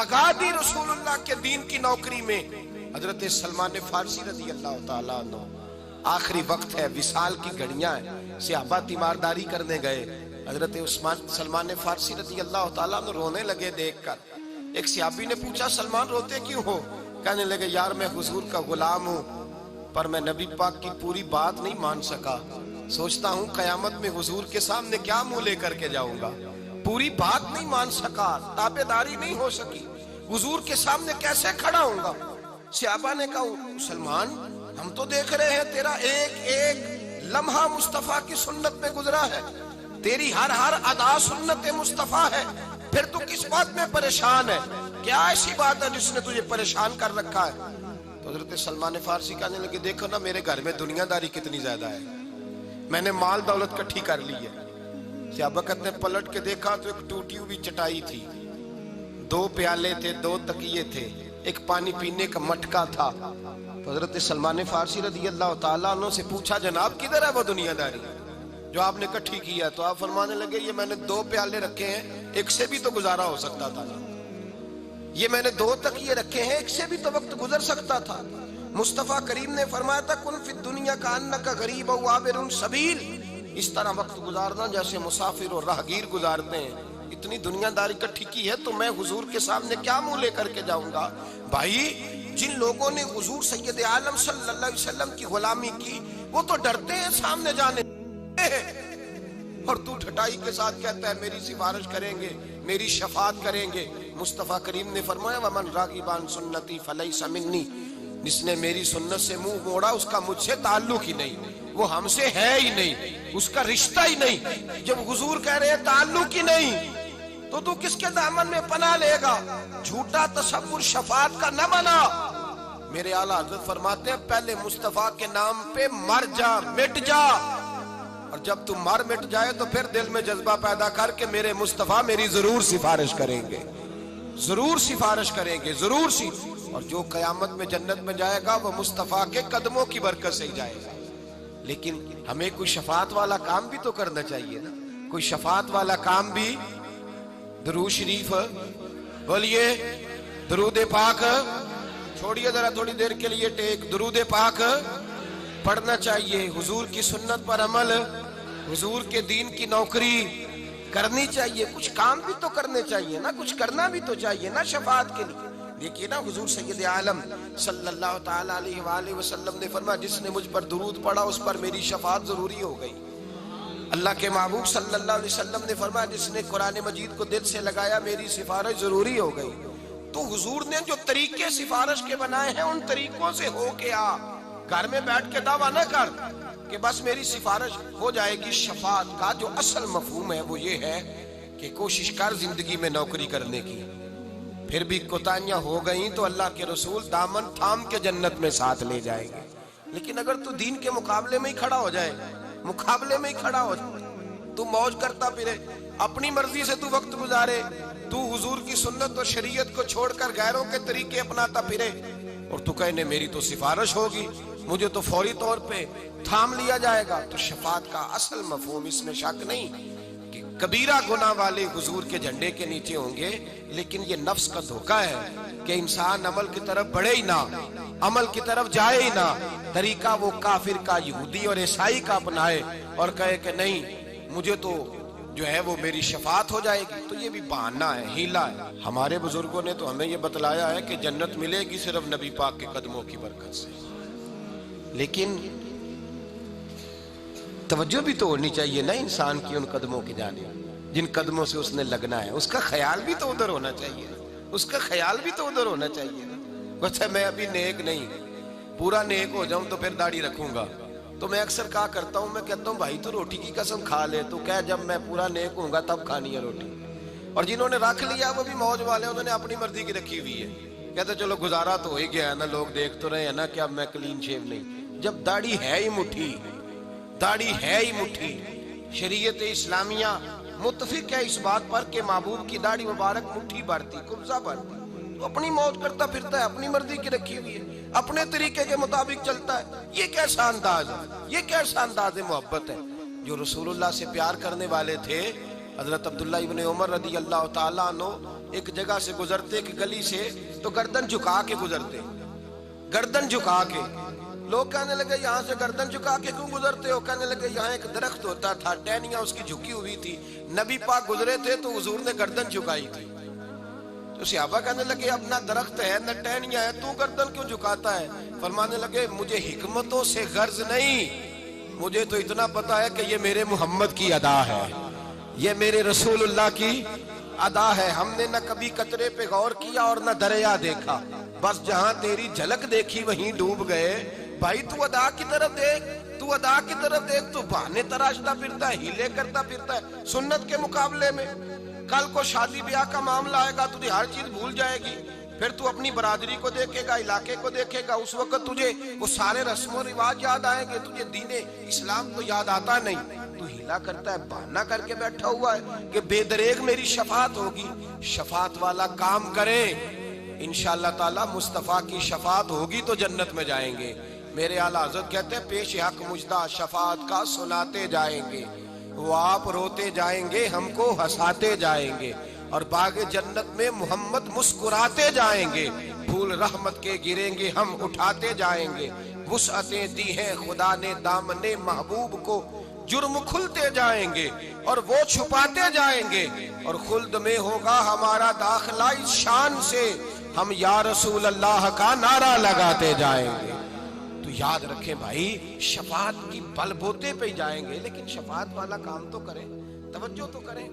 लगा दी रसूलुल्लाह के दीन की नौकरी में। हजरत सलमान फारसी रजी अल्लाह ताला अन्हु, आखिरी वक्त है, विसाल की घड़ियां हैं, सहाबा तीमारदारी करने गए। हजरत सलमान फारसी रजी अल्लाह ताला अन्हु रोने लगे देखकर। एक सहाबी ने पूछा, सलमान रोते क्यों हो? कहने लगे, यार मैं हुजूर का गुलाम हूँ, पर मैं नबी पाक की पूरी बात नहीं मान सका। सोचता हूँ कयामत में हुजूर के सामने क्या मुंह लेकर के जाऊंगा। पूरी बात नहीं मान सका, ताबेदारी नहीं हो सकी, हुजूर के सामने कैसे खड़ा होऊंगा। सहाबा ने कहा, सलमान हम तो देख रहे हैं तेरा एक एक लम्हा मुस्तफा की सुन्नत में गुजरा है, तेरी हर हर अदा सुन्नत मुस्तफा है, फिर तू किस बात में परेशान है? क्या ऐसी बात है जिसने तुझे परेशान कर रखा है? तो हजरत सलमान फारसी कहने लगे, देखो ना मेरे घर में दुनियादारी कितनी ज्यादा है, मैंने माल दौलत इकट्ठी कर ली है। सहाबा कहते हैं, पलट के देखा तो एक टूटी हुई चटाई थी, 2 प्याले थे, 2 तकिए थे, एक पानी पीने का मटका था। तो हजरत सलमान फारसी रज़ी अल्लाह ताला अन्हु से पूछा, जनाब किधर है वो दुनियादारी जो आपने इकट्ठी की है? तो आप फरमाने लगे, ये मैंने 2 प्याले रखे हैं, एक से भी तो गुजारा हो सकता था ना। ये मैंने 2 तकिए रखे हैं, एक से भी तो वक्त गुजर सकता था। मुस्तफा करीम ने फरमाया था, कुन फिद दुनिया का अन्ना का गरीब व आबिरुन सबील, इस तरह वक्त गुजारना जैसे मुसाफिर और राहगीर गुजारते हैं। इतनी दुनियादारी इकट्ठी की है तो मैं हुजूर के सामने क्या मुंह लेकर के जाऊंगा? भाई, जिन लोगों ने हुजूर सैयद आलम सल्लल्लाहु अलैहि वसल्लम की गुलामी की, वो तो डरते हैं सामने जाने, और तू ठटाई के साथ कहता है मेरी सिफारिश करेंगे, मेरी शफात करेंगे। मुस्तफा करीम ने फरमाया, वमन रागिबान सुन्नती फलैसा मिन्नी, जिसने मेरी सुन्नत से मुंह मोड़ा उसका मुझसे ताल्लुक ही नहीं, वो हमसे है ही नहीं, उसका रिश्ता ही नहीं। जब हुजूर कह रहे हैं ताल्लुक ही नहीं, तो तू किसके दामन में पनाह लेगा? झूठा तसव्वुर शफात का न बना। मेरे आला हज़रत फरमाते हैं, पहले मुस्तफा के नाम पे मर जा, मिट जा, और जब तू मर मिट जाए तो फिर दिल में जज्बा पैदा करके मेरे मुस्तफा मेरी जरूर सिफारिश करेंगे, जरूर सिफारिश करेंगे, जरूर सी। और जो कयामत में जन्नत में जाएगा वो मुस्तफा के कदमों की बरकत से ही जाएगा। लेकिन हमें कोई शफात वाला काम भी तो करना चाहिए ना, कोई शफात वाला काम भी। दुरूद शरीफ बोलिए, दुरूद पाक छोड़िए जरा थोड़ी देर के लिए, टेक दुरूद पाक पढ़ना चाहिए। हुजूर की सुन्नत पर अमल, हुजूर के दीन की नौकरी करनी चाहिए। कुछ काम भी तो करने चाहिए ना, कुछ करना भी तो चाहिए ना शफात के लिए। देखिए ना, हुजूर सैयद आलम सल्लल्लाहु ताला अलैहि वसल्लम ने फरमाया, जिसने मुझ पर दुरूद पढ़ा उस पर मेरी शफात जरूरी हो गई। अल्लाह के महबूब सल्लल्लाहु अलैहि वसल्लम ने फरमाया, जिसने कुरान मजीद को दिल से लगाया मेरी सिफारिश जरूरी हो गई। तो हुजूर ने जो तरीके सिफारिश के बनाए हैं, उन तरीकों से हो के आ, घर में बैठ के दावा न कर कि बस मेरी सिफारिश हो जाएगी। शफात का जो असल मफहूम है वो ये है कि कोशिश कर जिंदगी में नौकरी करने की, फिर भी कोताहियां हो गई तो अल्लाह के रसूल दामन थाम के जन्नत में साथ ले जाएंगे। लेकिन अगर तू दीन के मुकाबले में ही खड़ा हो जाए, मुकाबले में ही खड़ा हो जाए, तू मौज करता फिरे, अपनी मर्जी से तू वक्त गुजारे, तू हुजूर की सुन्नत और शरीयत को छोड़कर गैरों के तरीके अपनाता फिरे, और तू कहने मेरी तो सिफारिश होगी, मुझे तो फौरी तौर पे थाम लिया जाएगा, तो शफात का असल मफहूम, इसमें शक नहीं कि कबीरा गुनाह वाले हुजूर के झंडे के नीचे होंगे। लेकिन ये नफ्स का धोखा है कि इंसान अमल की तरफ बढ़े ही ना, अमल की तरफ जाए ही ना, तरीका वो काफिर का, यहूदी और ईसाई का अपनाए और कहे कि नहीं मुझे तो जो है वो मेरी शफात हो जाएगी। तो ये भी बहाना है, हीला है। हमारे बुजुर्गों ने तो हमें ये बतलाया है कि जन्नत मिलेगी सिर्फ नबी पाक के कदमों की बरकत से। लेकिन तवज्जो भी तो होनी चाहिए ना इंसान की उन कदमों की जानिब जिन कदमों से उसने लगना है, उसका ख्याल भी तो उधर होना चाहिए, उसका ख्याल भी तो उधर होना चाहिए ना। अच्छा, मैं अभी नेक नहीं, पूरा नेक हो जाऊं तो फिर दाढ़ी रखूंगा। तो मैं अक्सर क्या करता हूं, मैं कहता हूं भाई तो रोटी की कसम खा ले, तो क्या जब मैं पूरा नेक होऊंगा तब खानी है रोटी। और जिन्होंने रख लिया वो भी मौज वाले, उन्होंने अपनी मर्जी की रखी हुई है, कहते चलो गुजारा तो हो ही गया है ना, लोग देख तो रहे हैं ना, क्या मैं क्लीन शेव नहीं। जब दाढ़ी है ही मुट्ठी, दाढ़ी है ही मुट्ठी, शरीयत इस्लामिया मुत्तफिक है इस बात पर कि महबूब की दाढ़ी मुबारक मुट्ठी भरती, कुब्जा भरती, तो अपनी मौज करता फिरता है, अपनी मर्जी की रखी हुई है, अपने तरीके के मुताबिक चलता है। ये कैसा अंदाज है, ये कैसा अंदाज मोहब्बत है। जो रसूलुल्लाह से प्यार करने वाले थे हजरत अब्दुल्ला इब्ने उमर रदी अल्लाह ताला अन्हु एक जगह से गुजरते, एक गली से, तो गर्दन झुका के गुजरते, गर्दन झुका के। लोग कहने लगे यहाँ से गर्दन झुका के क्यों गुजरते हो? कहने लगे यहाँ एक दरख्त होता था, टहनियां उसकी झुकी हुई थी, नबी पाक गुजरे थे तो हुजूर ने गर्दन झुकाई थी। तो सहाबा कहने लगे अपना दरख्त है न टहनियां है, तू गर्दन क्यों झुकाता है? फरमाने लगे मुझे हिकमतों से गर्ज नहीं, मुझे तो इतना पता है कि ये मेरे मोहम्मद की अदा है, ये मेरे रसूलुल्लाह की अदा है। हमने न कभी कचरे पे गौर किया और न दरिया देखा, बस जहां तेरी झलक देखी वहीं डूब गए। भाई तू अदा की तरफ देख, तू अदा की तरफ देख, तू बहाने तराशता फिरता है, हीले करता फिरता है सुन्नत के मुकाबले में। कल को शादी ब्याह का मामला आएगा, तुझे हर चीज भूल जाएगी, फिर तू अपनी बरादरी को देखेगा, इलाके को देखेगा, उस वक्त तुझे वो सारे रस्म रिवाज याद आएंगे, तुझे दीने इस्लाम तो याद आता नहीं। तू हिला करता है, बहाना करके बैठा हुआ है कि बेदरेग मेरी शफात होगी। शफात वाला काम करे, इंशाअल्लाह ताला मुस्तफा की शफात होगी तो जन्नत में जाएंगे। मेरे आला हज़रत कहते हैं पेश हक मुजदा शफात का सुनाते जाएंगे, वो आप रोते जाएंगे हमको हंसाते जाएंगे, और बागे जन्नत में मोहम्मद मुस्कुराते जाएंगे। फूल रहमत के गिरेंगे हम उठाते जाएंगे, वुसअतें दी हैं खुदा ने दामने महबूब को, जुर्म खुलते जाएंगे और वो छुपाते जाएंगे, और खुल्द में होगा हमारा दाखिला इस शान से, हम या रसूल अल्लाह का नारा लगाते जाएंगे। तो याद रखें भाई, शफात की बलबूते पे जाएंगे, लेकिन शफात वाला काम तो करें, तवज्जो तो करें।